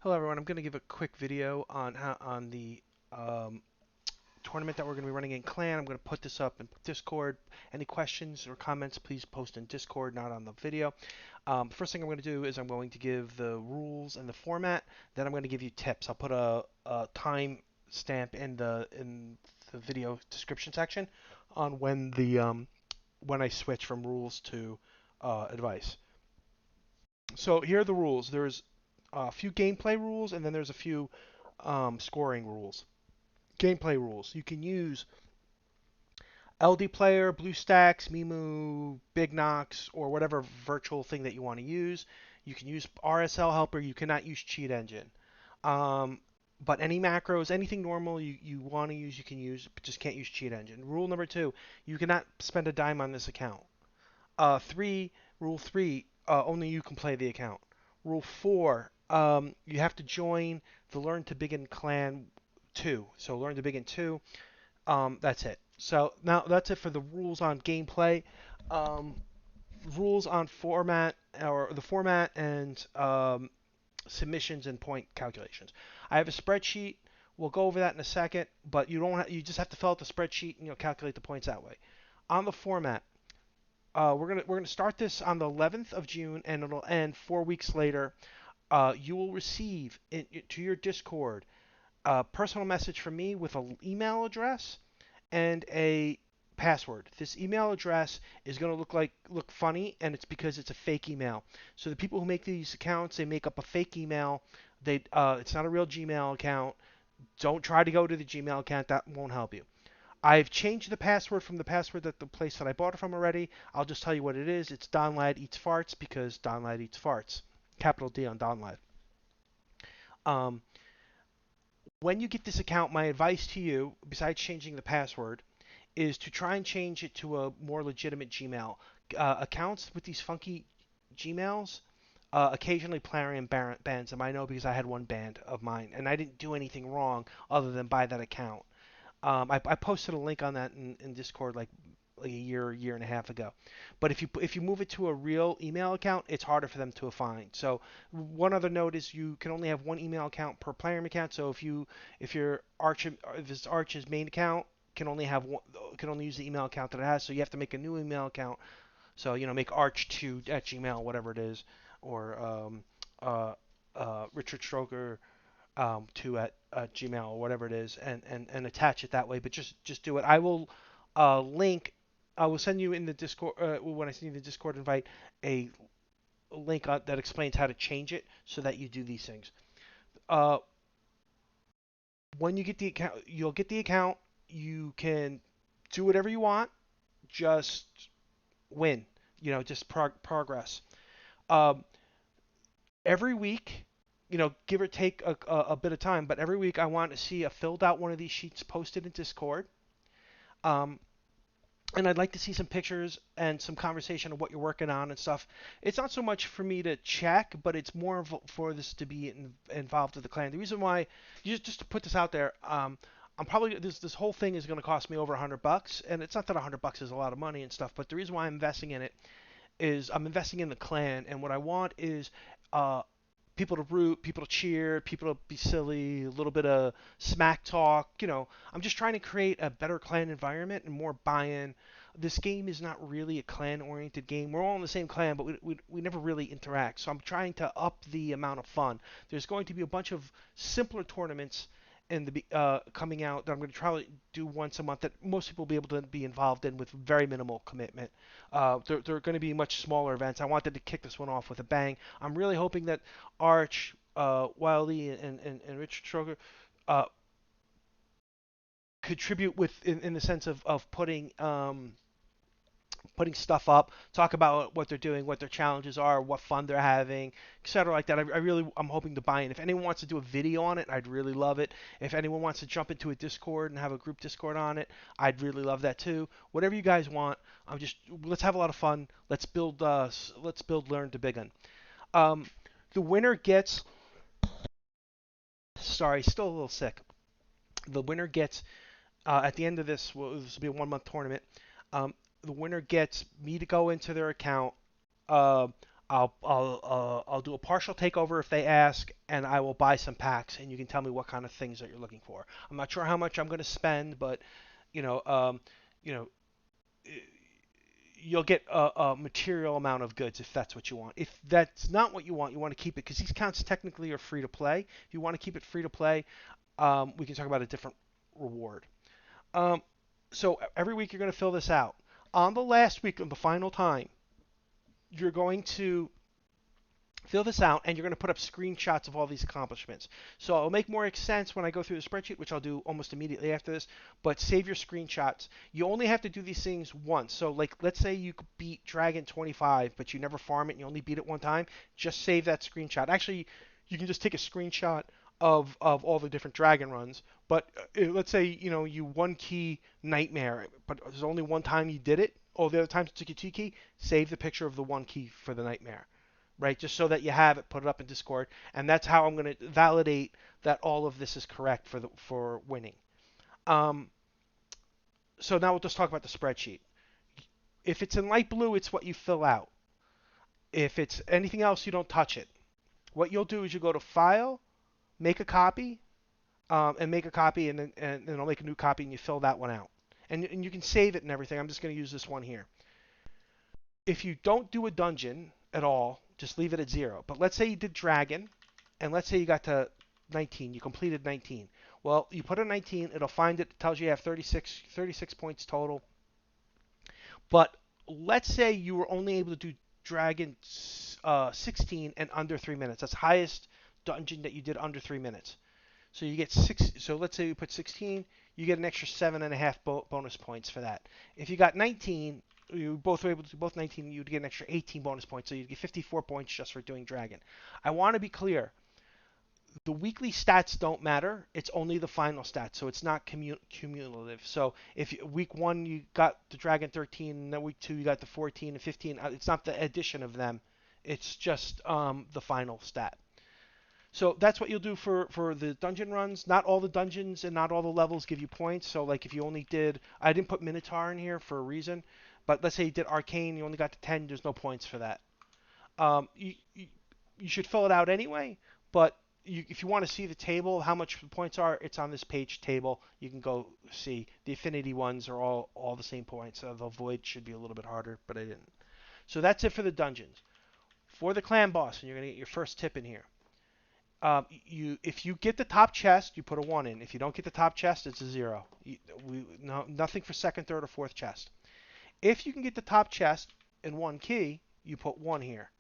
Hello everyone, I'm going to give a quick video on the tournament that we're going to be running in Clan. I'm going to put this up in Discord. Any questions or comments, please post in Discord, not on the video. First thing I'm going to do is I'm going to give the rules and the format. Then I'm going to give you tips. I'll put a time stamp in the video description section on when I switch from rules to advice. So here are the rules. There's a few gameplay rules, and then there's a few scoring rules. Gameplay rules. You can use LD Player, BlueStacks, Mimu, Big Knox, or whatever virtual thing that you want to use. You can use RSL Helper. You cannot use Cheat Engine. Um, but any macros, anything normal you want to use, you can use, but just can't use Cheat Engine. Rule number two, you cannot spend a dime on this account. Three, rule three, only you can play the account. Rule four, you have to join the Lrn2BigUn clan 2. So Lrn2BigUn 2, that's it. So now that's it for the rules on gameplay. Um, rules on format, or the format and submissions and point calculations. I have a spreadsheet. We'll go over that in a second, but you just have to fill out the spreadsheet and calculate the points that way. On the format, we're gonna start this on the 11th of June, and it'll end 4 weeks later. You will receive to your Discord a personal message from me with an email address and a password. This email address is going to look funny, and it's because it's a fake email. So the people who make these accounts, they make up a fake email. It's not a real Gmail account. Don't try to go to the Gmail account. That won't help you. I've changed the password from the password that the place that I bought it from already. I'll just tell you what it is. It's Don Lad Eats Farts because Don Lad eats farts. Capital D on Don Lad. Um, when you get this account, my advice to you, besides changing the password, is to try and change it to a more legitimate Gmail. Accounts with these funky Gmails occasionally Plarium bans them. I know because I had one banned of mine, and I didn't do anything wrong other than buy that account. I posted a link on that in Discord like a year and a half ago. But if you move it to a real email account, it's harder for them to find. So one other note is you can only have one email account per player account. So if your Arch's main account can only use the email account that it has. So you have to make a new email account. So make arch2 at Gmail, whatever it is, or Richard Stroker 2 at Gmail or whatever it is, and attach it that way. But just do it. I will link. I will send you in the Discord when I send you the Discord invite a link that explains how to change it so that you do these things. Uh, when you get the account, you'll get the account. You can do whatever you want. Just win. Just progress. Um, every week, give or take a bit of time, but every week I want to see a filled out one of these sheets posted in Discord. Um, and I'd like to see some pictures and some conversation of what you're working on and stuff. It's not so much for me to check, but it's more for this to be involved with the clan. The reason why, just to put this out there, I'm probably this whole thing is going to cost me over $100, and it's not that $100 is a lot of money and stuff, but the reason why I'm investing in it is I'm investing in the clan, and what I want is uh, people to root, people to cheer, people to be silly, a little bit of smack talk. I'm just trying to create a better clan environment and more buy-in. This game is not really a clan-oriented game. We're all in the same clan, but we never really interact. So I'm trying to up the amount of fun. There's going to be a bunch of simpler tournaments in the coming out that I'm going to try to do once a month that most people will be able to be involved in with very minimal commitment. They're going to be much smaller events. I wanted to kick this one off with a bang. I'm really hoping that Arch, Wiley, and Richard Stroger uh, contribute in the sense of putting stuff up, talk about what they're doing, what their challenges are, what fun they're having, etc. like that. I'm hoping to buy in. If anyone wants to do a video on it, I'd really love it. If anyone wants to jump into a Discord and have a group Discord on it, I'd really love that too. Whatever you guys want, let's have a lot of fun. Let's build Lrn2BigUn. Um, the winner gets. Sorry, still a little sick. The winner gets at the end of this. Well, this will be a 1 month tournament. Um, the winner gets me to go into their account. Uh, I'll do a partial takeover if they ask, and I will buy some packs, and you can tell me what kind of things that you're looking for. I'm not sure how much I'm going to spend, but you know, um, you know, you'll get a material amount of goods if that's what you want. If that's not what you want to keep it because these accounts technically are free to play. If you want to keep it free to play, we can talk about a different reward. Um, so every week you're going to fill this out. On the last week, on the final time, you're going to fill this out and you're going to put up screenshots of all these accomplishments. So it'll make more sense when I go through the spreadsheet, which I'll do almost immediately after this, but save your screenshots. You only have to do these things once. So like let's say you beat Dragon 25, but you never farm it and you only beat it one time, just save that screenshot. Actually, you can just take a screenshot of all the different dragon runs. But let's say you one key nightmare, but there's only one time you did it. All the other times it took you two key. Save the picture of the one key for the nightmare, right? Just so that you have it, put it up in Discord, and that's how I'm going to validate that all of this is correct for winning. Um, so now we'll just talk about the spreadsheet. If it's in light blue, it's what you fill out. If it's anything else, you don't touch it. What you'll do is you go to File, make a copy, and make a copy, and then I'll make a new copy, and you fill that one out. And you can save it and everything. I'm just going to use this one here. If you don't do a dungeon at all, just leave it at 0. But let's say you did Dragon, and let's say you got to 19, you completed 19. Well, you put a 19, it'll find it, tells you you have 36 points total. But let's say you were only able to do Dragon 16 and under 3 minutes. That's the highest dungeon that you did under 3 minutes. So you get 6. So let's say you put 16, you get an extra 7.5 bonus points for that. If you got 19, you both were able to do both 19, you'd get an extra 18 bonus points. So you'd get 54 points just for doing Dragon. I want to be clear. The weekly stats don't matter. It's only the final stats, so it's not cumulative. So if week 1 you got the Dragon 13, and then week 2 you got the 14 and 15, it's not the addition of them. It's just the final stat. So that's what you'll do for the dungeon runs. Not all the dungeons and not all the levels give you points. So like if you only did, I didn't put Minotaur in here for a reason, but let's say you did Arcane, you only got to 10, there's no points for that. You should fill it out anyway, but if you want to see the table, how much the points are, it's on this page table. You can go see. The affinity ones are all the same points. The void should be a little bit harder, but I didn't. So that's it for the dungeons. For the clan boss, and you're going to get your first tip in here. If you get the top chest, you put a 1 in. If you don't get the top chest, it's a 0. Nothing for second, third, or fourth chest. If you can get the top chest in 1 key, you put 1 here.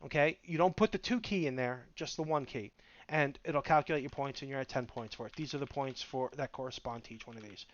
Okay? You don't put the 2 key in there, just the 1 key. And it'll calculate your points, and you're at 10 points for it. These are the points that correspond to each one of these.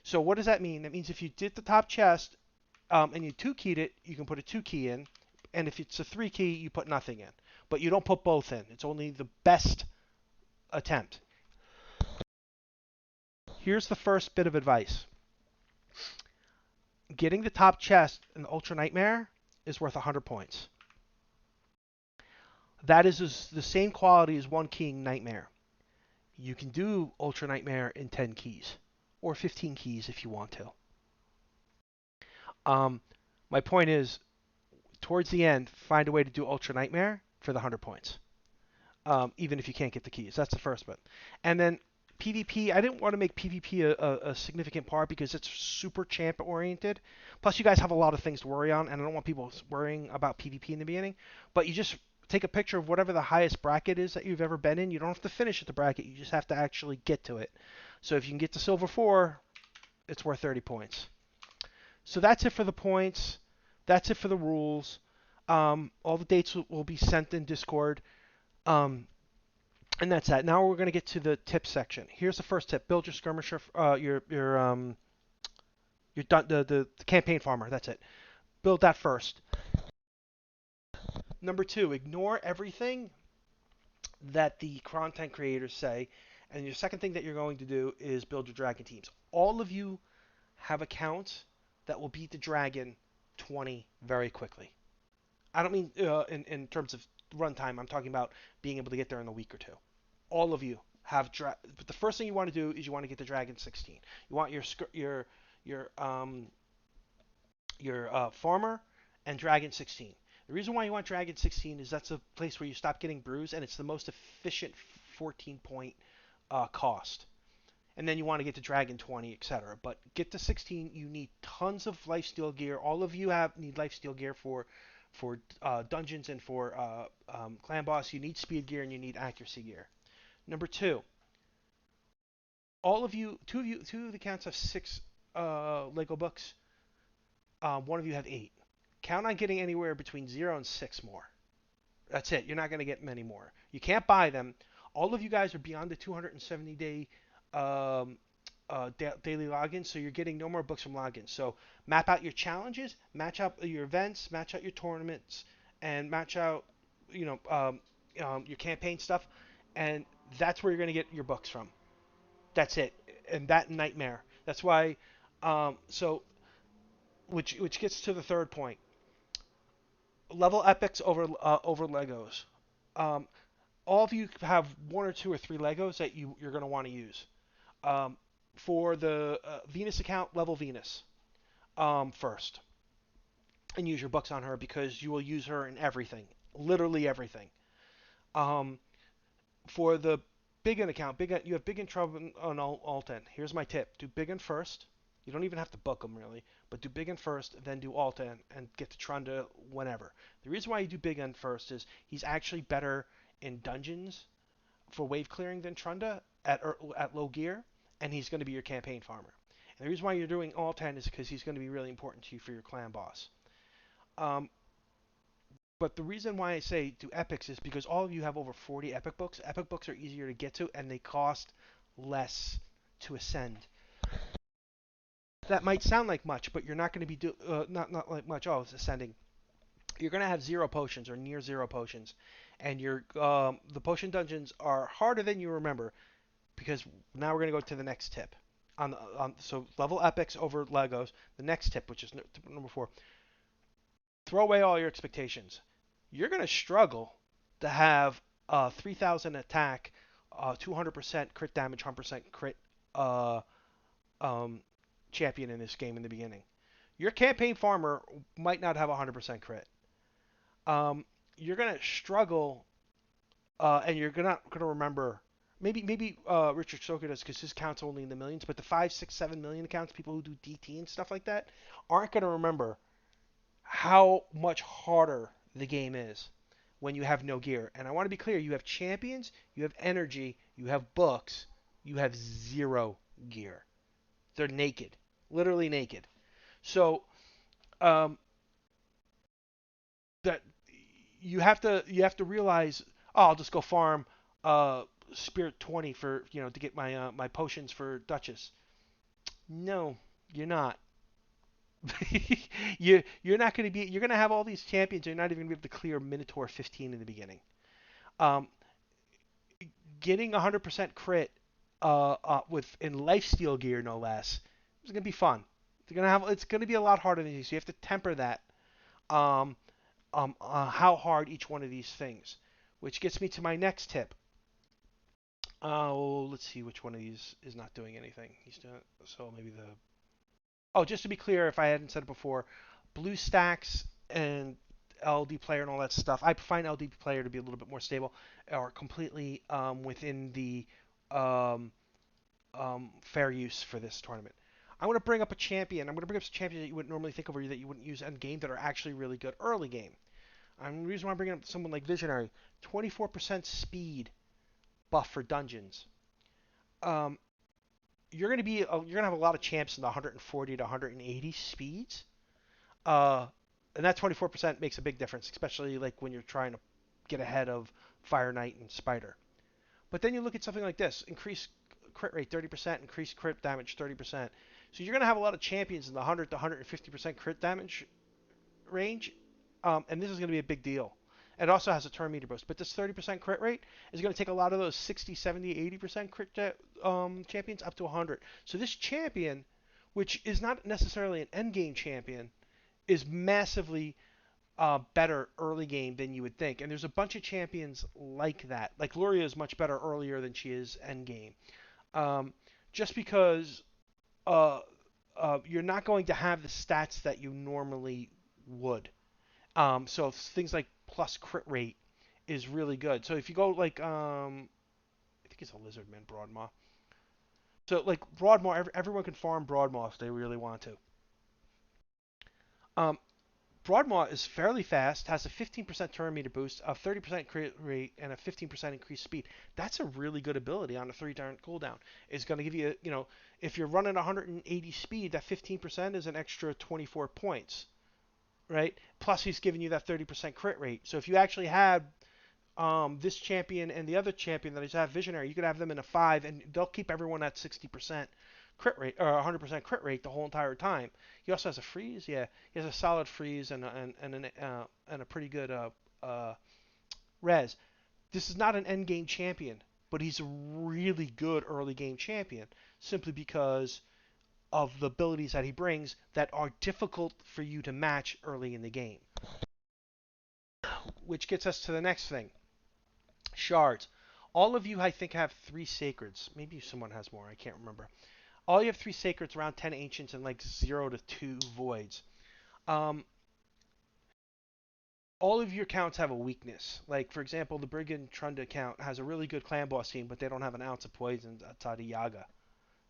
So what does that mean? That means if you did the top chest and you 2 keyed it, you can put a 2 key in. And if it's a 3 key, you put nothing in. But you don't put both in. It's only the best attempt. Here's the first bit of advice. Getting the top chest in the Ultra Nightmare is worth 100 points. That is the same quality as 1 keying Nightmare. You can do Ultra Nightmare in 10 keys. Or 15 keys if you want to. My point is, towards the end, find a way to do Ultra Nightmare for the 100 points. Even if you can't get the keys. That's the first bit. And then PvP, I didn't want to make PvP a significant part because it's super champ oriented. Plus, you guys have a lot of things to worry on, and I don't want people worrying about PvP in the beginning. But you just take a picture of whatever the highest bracket is that you've ever been in. You don't have to finish at the bracket. You just have to actually get to it. So if you can get to Silver 4, it's worth 30 points. So that's it for the points. That's it for the rules. All the dates will be sent in Discord. And that's that. Now we're going to get to the tip section. Here's the first tip: build your skirmisher, the campaign farmer. That's it. Build that first. Number 2, ignore everything that the content creators say. And your second thing that you're going to do is build your dragon teams. All of you have accounts that will beat the dragon 20 very quickly. I don't mean in terms of runtime. I'm talking about being able to get there in a week or 2. All of you have but the first thing you want to do is you want to get the Dragon 16. You want your farmer and Dragon 16. The reason why you want Dragon 16 is that's a place where you stop getting bruised, and it's the most efficient 14 point cost. And then you want to get to Dragon 20, etc. But get to 16, you need tons of lifesteal gear. All of you have need lifesteal gear for dungeons and for clan boss. You need speed gear and you need accuracy gear. Number two, all of you, two of the accounts have six Lego books. One of you have eight. Count on getting anywhere between 0 and 6 more. That's it. You're not going to get many more. You can't buy them. All of you guys are beyond the 270-day um, daily login, so you're getting no more books from login. So map out your challenges, match out your events, match out your tournaments, and match out, your campaign stuff, and that's where you're going to get your books from. That's it. And that nightmare. That's why. So which gets to the third point. Level epics over Legos. Um, all of you have one or two or three Legos that you're going to want to use. Um, for the Venus account, level Venus first, and use your books on her because you will use her in everything, literally everything. Um, for the BigUn account, you have BigUn Trouble on Alten. Here's my tip: do BigUn first. You don't even have to book them really, but do BigUn first, then do Alten, and get to Trunda whenever. The reason why you do BigUn first is he's actually better in dungeons for wave clearing than Trunda at low gear, and he's going to be your campaign farmer. And the reason why you're doing Alten is because he's going to be really important to you for your clan boss. Um, but the reason why I say do epics is because all of you have over 40 epic books. Epic books are easier to get to, and they cost less to ascend. That might sound like much, but you're not going to be not like much. Oh, it's ascending. You're going to have zero potions or near zero potions, and the potion dungeons are harder than you remember because now we're going to go to the next tip. So level epics over Legos. The next tip, which is tip number 4, throw away all your expectations. You're going to struggle to have 3,000 attack, 200% crit damage, 100% crit uh, um, champion in this game in the beginning. Your campaign farmer might not have 100% crit. You're going to struggle, and you're not going to remember. Maybe Richard Stoker does because his count's only in the millions, but the 5, 6, 7 million accounts, people who do DT and stuff like that, aren't going to remember how much harder the game is when you have no gear. And I want to be clear, you have champions, you have energy, you have books, you have zero gear. They're naked, literally naked. So um, that you have to realize, oh, I'll just go farm uh, Spirit 20 for to get my potions for Duchess. No, you're not. You're not going to be. You're going to have all these champions. You're not even going to be able to clear Minotaur 15 in the beginning. Um, Getting 100% crit with in lifesteal gear, no less, is going to be fun. It's going to be a lot harder than you. So you have to temper that. Um, how hard each one of these things, which gets me to my next tip. Let's see which one of these is not doing anything. He's doing so maybe the. Oh, just to be clear, if I hadn't said it before, BlueStacks and LD player and all that stuff. I find LD player to be a little bit more stable, or completely within the um, fair use for this tournament. I want to bring up a champion. I'm going to bring up some champions that you wouldn't normally think of or that you wouldn't use end game that are actually really good early game. And the reason why I'm bringing up someone like Visionary, 24% speed buff for dungeons. Um, you're gonna have a lot of champs in the 140 to 180 speeds. Uh, and that 24% makes a big difference, especially like when you're trying to get ahead of Fire Knight and Spider. But then you look at something like this: increase crit rate 30%, increase crit damage 30%. So you're gonna have a lot of champions in the 100 to 150% crit damage range, and this is going to be a big deal. It also has a turn meter boost, but this 30% crit rate is going to take a lot of those 60, 70, 80% crit champions up to 100. So this champion, which is not necessarily an end game champion, is massively better early game than you would think. And there's a bunch of champions like that. Like Luria is much better earlier than she is end game. Um, just because you're not going to have the stats that you normally would. So things like plus crit rate is really good. So if you go like I think it's a Lizardman Broadmaw. So like Broadmaw, everyone can farm Broadmaw if they really want to. Um, Broadmaw is fairly fast, has a 15% turn meter boost, a 30% crit rate, and a 15% increased speed. That's a really good ability on a 3-turn cooldown. It's going to give you, if you're running 180 speed, that 15% is an extra 24 points, right? Plus, he's giving you that 30% crit rate. So if you actually had this champion and the other champion that is have Visionary, you could have them in a 5, and they'll keep everyone at 60% crit rate or 100% crit rate the whole entire time. He also has a freeze. Yeah, he has a solid freeze and a pretty good res. This is not an end game champion, but he's a really good early game champion simply because of the abilities that he brings that are difficult for you to match early in the game. Which gets us to the next thing. Shards. All of you, I think, have 3 sacreds. Maybe someone has more. I can't remember. All you have 3 sacreds, around 10 ancients, and like 0 to 2 voids. Um, all of your accounts have a weakness. Like, for example, the Brigand Trunda account has a really good clan boss team, but they don't have an ounce of poison outside of Yaga.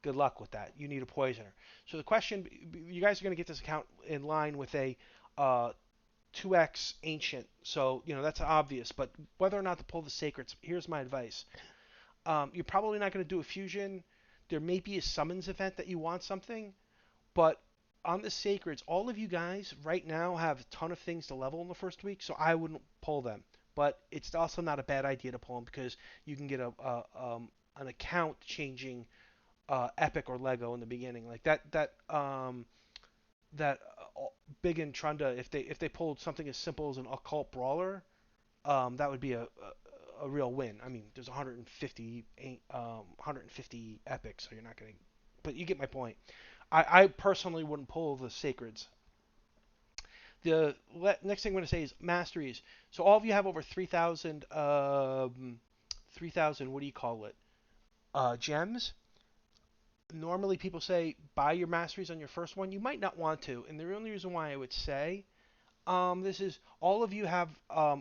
Good luck with that. You need a poisoner. So the question, you guys are going to get this account in line with a 2x ancient. So, that's obvious. But whether or not to pull the sacreds, here's my advice. You're probably not going to do a fusion. There may be a summons event that you want something, but on the sacreds, all of you guys right now have a ton of things to level in the first week, so I wouldn't pull them. But it's also not a bad idea to pull them because you can get an account changing epic or Lego in the beginning, like that big in Trunda. If they pulled something as simple as an occult brawler, that would be a real win. I mean, there's 150 epics, so you're not going to. But you get my point. I personally wouldn't pull the sacreds. The next thing I'm going to say is masteries. So all of you have over 3,000, 3,000. What do you call it? Gems. Normally, people say buy your masteries on your first one. You might not want to, and the only reason why I would say this is all of you have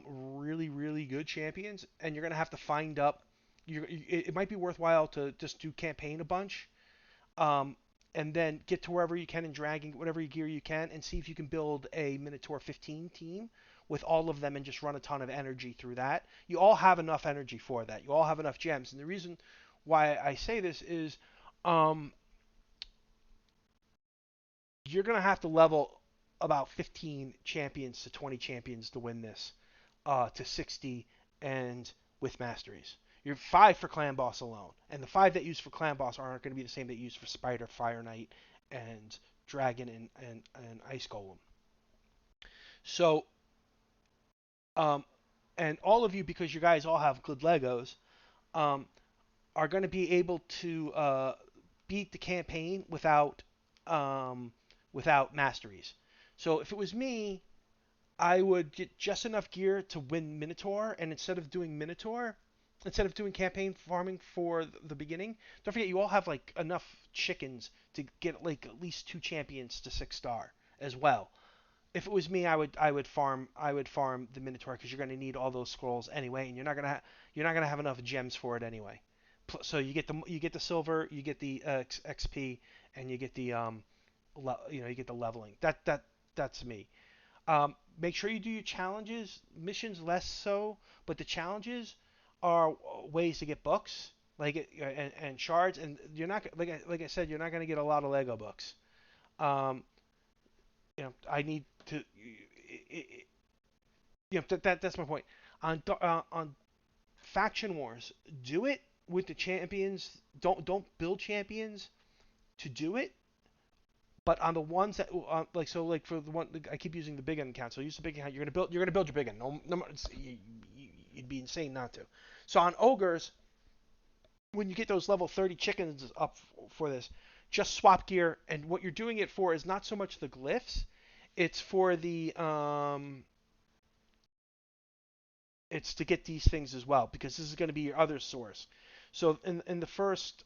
really, really good champions, and you're gonna have to find up. It might be worthwhile to just do campaign a bunch, um, and then get to wherever you can and dragging whatever gear you can, and see if you can build a Minotaur 15 team with all of them and just run a ton of energy through that. You all have enough energy for that. You all have enough gems, and the reason why I say this is, um, you're gonna have to level about 15 champions to 20 champions to win this, to 60 and with masteries. You're 5 for clan boss alone, and the 5 that you use for clan boss aren't going to be the same that you use for spider, fire knight, and dragon and ice golem. So, um, and all of you, because you guys all have good Legos, um, are going to be able to beat the campaign um, without masteries. So if it was me, I would get just enough gear to win Minotaur, and instead of doing campaign farming for the beginning, don't forget you all have like enough chickens to get like at least 2 champions to 6 star as well. If it was me, I would farm the Minotaur because you're going to need all those scrolls anyway, and you're not gonna have enough gems for it anyway. So you get the silver, you get the XP, and you get the you get the leveling. That's me. Make sure you do your challenges. Missions less so, but the challenges are ways to get books, and shards. And you're not like I said, you're not going to get a lot of Lego books. Um, I need to. That's my point. On faction wars, do it with the champions. Don't build champions to do it. But on the ones that like for the one I keep using the big gun account. So use the big account. You're gonna build your big gun. No, you'd be insane not to. So on ogres, when you get those level 30 chickens up for this, just swap gear. And what you're doing it for is not so much the glyphs. It's for it's to get these things as well because this is going to be your other source. So in the first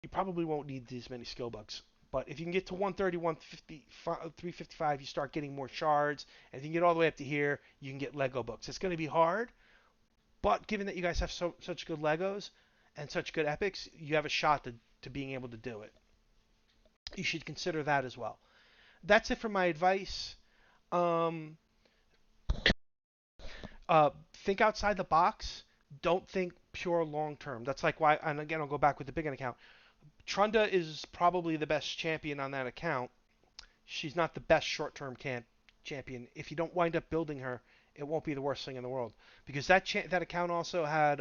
you probably won't need these many skill bucks, But if you can get to 130, 150, 355, you start getting more shards. And if you can get all the way up to here, you can get Lego books. It's going to be hard, but given that you guys have such good Legos and such good epics, you have a shot to being able to do it. You should consider that as well. That's it for my advice. Um, think outside the box. Don't think pure long term. That's like why, and again, I'll go back with the BigUn account. Trunda is probably the best champion on that account. She's not the best short-term champion. If you don't wind up building her, it won't be the worst thing in the world because that account also had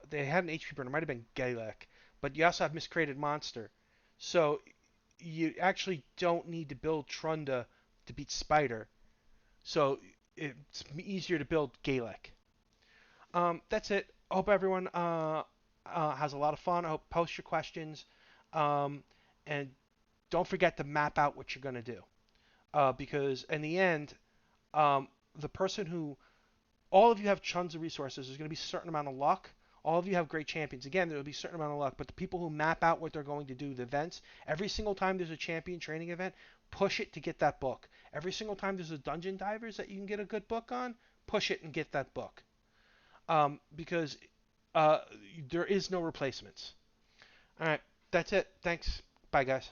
they had an HP burner. It might have been Galek, but you also have Miscreated Monster. So you actually don't need to build Trunda to beat Spider. So it's easier to build Galek. That's it. I hope everyone has a lot of fun. I hope post your questions, um, and don't forget to map out what you're going to do. Because in the end, the person who all of you have tons of resources. There's going to be a certain amount of luck. All of you have great champions. Again, there will be a certain amount of luck, but the people who map out what they're going to do, the events, every single time there's a champion training event, push it to get that book. Every single time there's a dungeon divers that you can get a good book on, push it and get that book. Because uh, there is no replacements. All right, that's it. Thanks. Bye, guys.